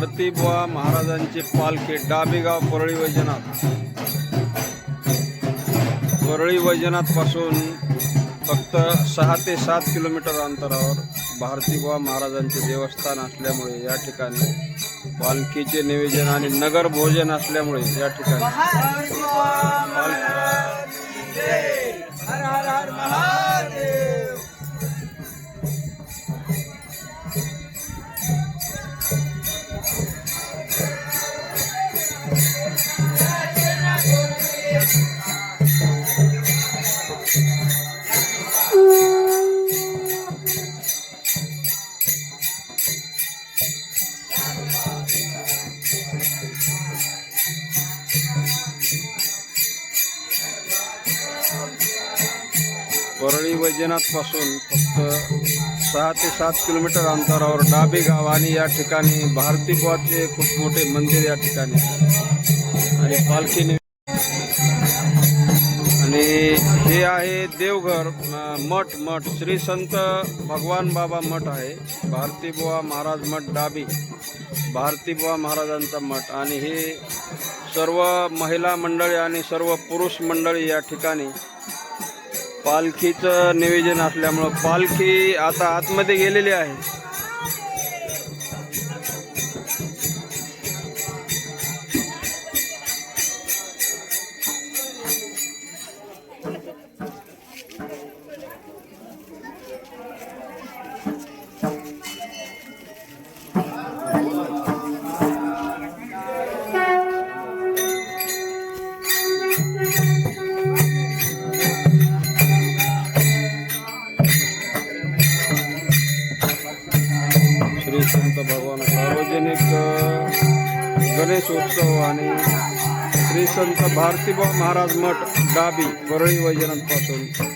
भारती बुवा महाराजांची पालखी डाबेगाव परळी वैजनाथ. परळी वैजनाथ पासून फक्त 6 ते 7 किलोमीटर अंतरावर भारती बुवा महाराजांचे देवस्थान असल्यामुळे या ठिकाणी पालखीचे नियोजन आणि नगर भोजन असल्यामुळे या ठिकाणी परळी वैजनाथ पासून फक्त 6 ते 7 किलोमीटर अंतरावर डाबेगाव आणि या ठिकाणी भारती बुवाचे खूप मोठे मंदिर या ठिकाणी आणि पालखी आणि हे आहे देवघर मठ श्री संत भगवान बाबा मठ आहे. भारती बुवा महाराज मठ डाबी भारती बुवा महाराजांचा मठ आणि हे सर्व महिला मंडळी आणि सर्व पुरुष मंडळी या ठिकाणी पालखीचं नियोजन असल्यामुळं पालखी आता आतमध्ये गेलेली आहे. श्री संत भगवान सार्वजनिक गणेश उत्सव आणि श्री संत भारती बुवा महाराज मठ डाबी परळी वैजनाथ पासून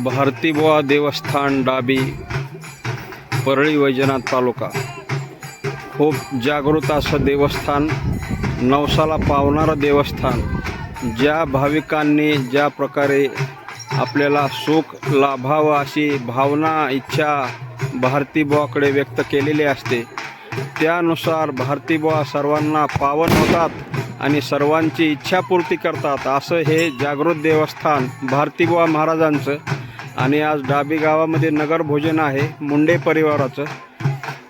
भारतीबुवा देवस्थान डाबी, परळी वैजनाथ तालुका. खूप जागृत असं देवस्थान, नवसाला पावणारं देवस्थान. ज्या भाविकांनी ज्या प्रकारे आपल्याला सुख लाभावं अशी भावना, इच्छा भारतीबुवाकडे व्यक्त केलेली असते, त्यानुसार भारतीबुवा सर्वांना पावन होतात आणि सर्वांची इच्छापूर्ती करतात. असं हे जागृत देवस्थान भारतीबुवा महाराजांचं. आणि आज डाबी गावामध्ये नगरभोजन आहे मुंडे परिवाराचं.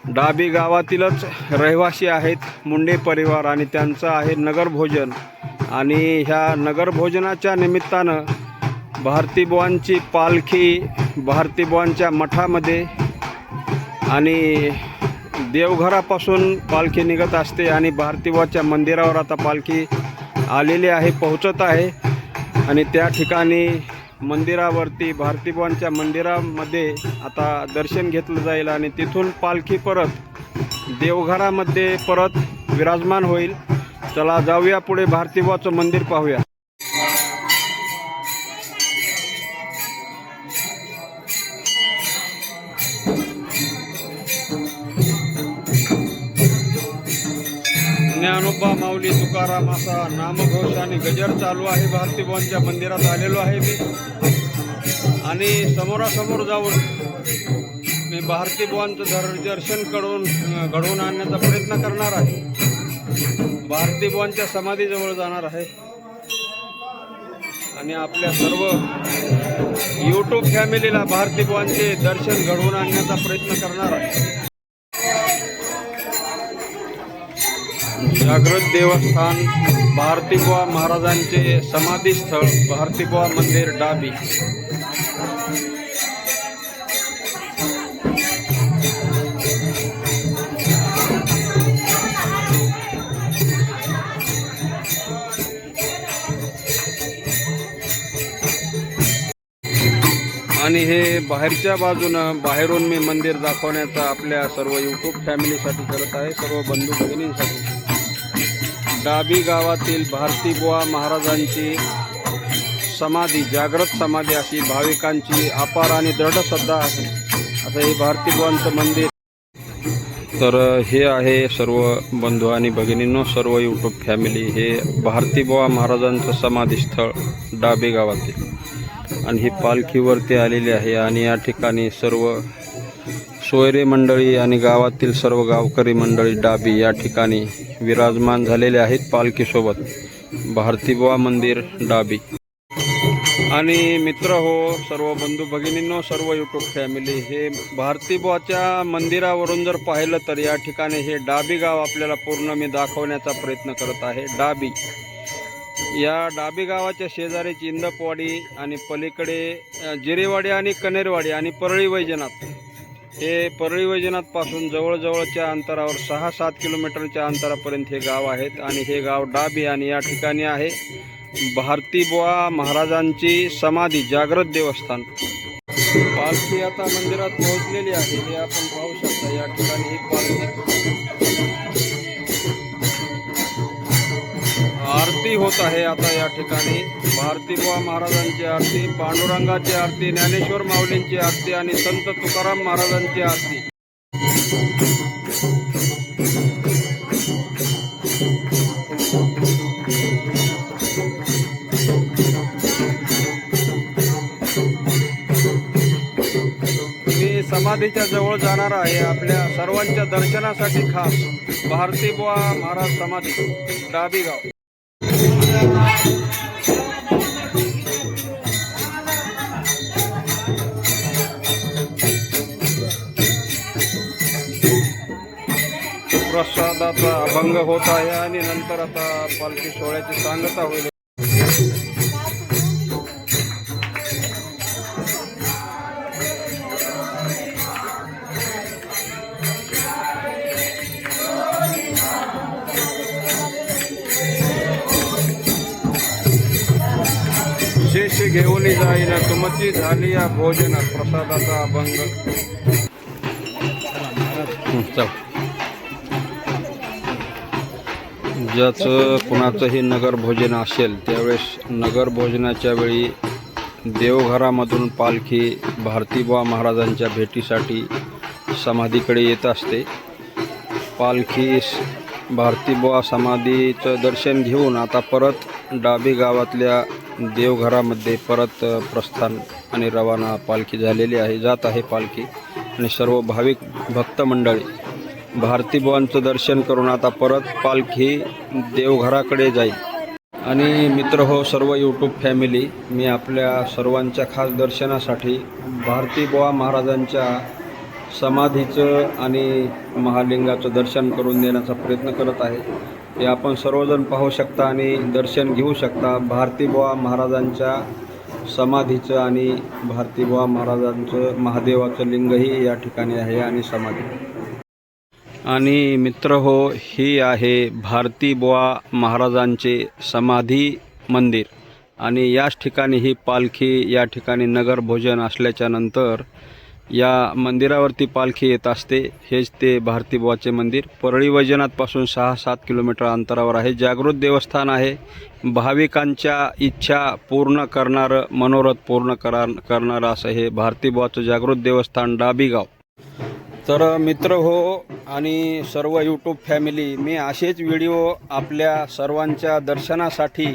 डाबी गावातीलच रहिवासी आहेत मुंडे परिवार आणि त्यांचं आहे नगरभोजन. आणि ह्या नगरभोजनाच्या निमित्तानं भारतीबुवांची पालखी भारतीबुवांच्या मठामध्ये आणि देवघरापासून पालखी निघत असते आणि भारतीबुवाच्या मंदिरावर आता पालखी आलेली आहे, पोहोचत आहे. आणि त्या ठिकाणी मंदिरावरती भारतीबुवांच्या मंदिरामध्ये आता दर्शन घेतलं जाईल आणि तिथून पालखी परत देवघरामध्ये परत विराजमान होईल. चला जाऊया पुढे, भारतीबुवाचं मंदिर पाहूया. ज्ञानोबा माऊली तुकाराम असा नामघोष आणि गजर चालू आहे. भारतीबुवांच्या मंदिरात आलेलो आहे मी आणि समोरासमोर जाऊन मी भारतीबुवांचं दर्शन घडवून आणण्याचा प्रयत्न करणार आहे. भारतीबुवांच्या समाधीजवळ जाणार आहे आणि आपल्या सर्व यूट्यूब फॅमिलीला भारतीबुवांचे दर्शन घडवून आणण्याचा प्रयत्न करणार आहे. जागृत देवस्थान भारतीबुवा महाराजांचे समाधीस्थळ भारतीबुवा मंदिर डाबी. आणि हे बाहेरच्या बाजूनं बाहेरून मी मंदिर दाखवण्याचा आपल्या सर्व यूट्यूब फॅमिलीसाठी करत आहे, सर्व बंधू भगिनींसाठी. डाबी गावातील भारतीबुवा महाराजांची समाधी, जागृत समाधी अशी भाविकांची अपार आणि दृढ श्रद्धा आहे. असं हे भारतीबुवांचं मंदिर. तर हे आहे सर्व बंधू आणि भगिनींनो, सर्व यूट्यूब फॅमिली, हे भारतीबुवा महाराजांचं समाधीस्थळ डाबी गावातील. आणि ही पालखीवरती आलेली आहे आणि या ठिकाणी सर्व सोयरे मंडळी आणि गावातील सर्व गावकरी मंडळी डाबी या ठिकाणी विराजमान झालेले आहेत पालखीसोबत. भारतीबुवा मंदिर डाबी. आणि मित्र हो, सर्व बंधू भगिनींनो, सर्व यूट्यूब फॅमिली, हे भारतीबुवाच्या मंदिरावरून जर पाहिलं तर या ठिकाणी हे डाबी गाव आपल्याला पूर्ण मी दाखवण्याचा प्रयत्न करत आहे. डाबी, या डाबी गावाच्या शेजारी इंदपवाडी आणि पलीकडे जिरेवाडी आणि कनेरवाडी आणि परळी वैजनाथ. हे परळी वैजनाथपासून जवळजवळच्या अंतरावर 6-7 किलोमीटरच्या अंतरापर्यंत हे गाव आहेत. आणि हे गाव डाबी आणि या ठिकाणी आहे भारतीबुवा महाराजांची समाधी, जागृत देवस्थान. पालखी आता मंदिरात पोहोचलेली आहे, हे आपण पाहू शकता. या ठिकाणी ही पालखी आरती होत आहे. आता या ठिकाणी भारतीबुवा महाराजांची आरती, पांडुरंगाची आरती, ज्ञानेश्वर माऊलींची आरती आणि संत तुकाराम महाराजांची आरती. मी समाधीच्या जवळ जाणार आहे आपल्या सर्वांच्या दर्शनासाठी. खास भारतीबुवा महाराज समाधी, डाबी गाव. प्रसादाचा अभंग होत आहे आणि नंतर आता पालखी सोहळ्याची सांगता होईल. शेष घेऊन जाईन तुमची झाली या भोजन, प्रसादाचा अभंग. ज्याचं कुणाचंही नगर भोजन असेल त्यावेळेस नगर भोजनाच्या वेळी देवघरामधून पालखी भारतीबुवा महाराजांच्या भेटीसाठी समाधीकडे येत असते. पालखी भारतीबुवा समाधीचं दर्शन घेऊन आता परत डाबी गावातल्या देवघरामध्ये परत प्रस्थान आणि रवाना पालखी झालेली आहे. जात आहे पालखी आणि सर्व भाविक भक्त मंडळी भारतीबुवांचं दर्शन करून आता परत पालखी देवघराकडे जाईल. आणि मित्र हो, सर्व यूट्यूब फॅमिली, मी आपल्या सर्वांच्या खास दर्शनासाठी भारतीबुवा महाराजांच्या समाधीचं आणि महालिंगाचं दर्शन करून देण्याचा प्रयत्न करत आहे. हे आपण सर्वजण पाहू शकता आणि दर्शन घेऊ शकता. भारतीबुवा महाराजांच्या समाधीचं आणि भारतीबुवा महाराजांचं महादेवाचं लिंगही या ठिकाणी आहे आणि समाधी. आणि मित्र हो, ही आहे भारतीबुवा महाराजांचे समाधी मंदिर आणि याच ठिकाणी ही पालखी या ठिकाणी नगर भोजन असल्याच्या नंतर या मंदिरावरती पालखी येत असते. हेच ते भारतीबुवाचे मंदिर परळी वैजनाथपासून 6-7 किलोमीटर अंतरावर आहे. जागृत देवस्थान आहे. भाविकांच्या इच्छा पूर्ण करणारं, मनोरथ पूर्ण करणारं असं हे भारतीबुवाचं जागृत देवस्थान डाबी गाव. तर मित्र हो आणि सर्व यूट्यूब फॅमिली, मी असेच व्हिडिओ आपल्या सर्वांच्या दर्शनासाठी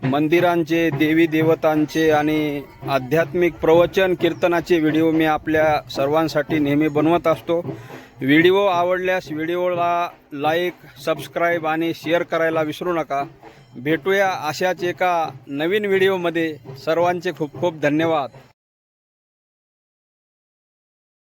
मंदिरांचे, देवी देवतांचे आणि आध्यात्मिक प्रवचन कीर्तनाचे व्हिडिओ मी आपल्या सर्वांसाठी नेहमी बनवत असतो. व्हिडिओ आवडल्यास व्हिडिओला लाईक, सबस्क्राईब आणि शेअर करायला विसरू नका. भेटूया अशाच एका नवीन व्हिडिओमध्ये. सर्वांचे खूप खूप धन्यवाद.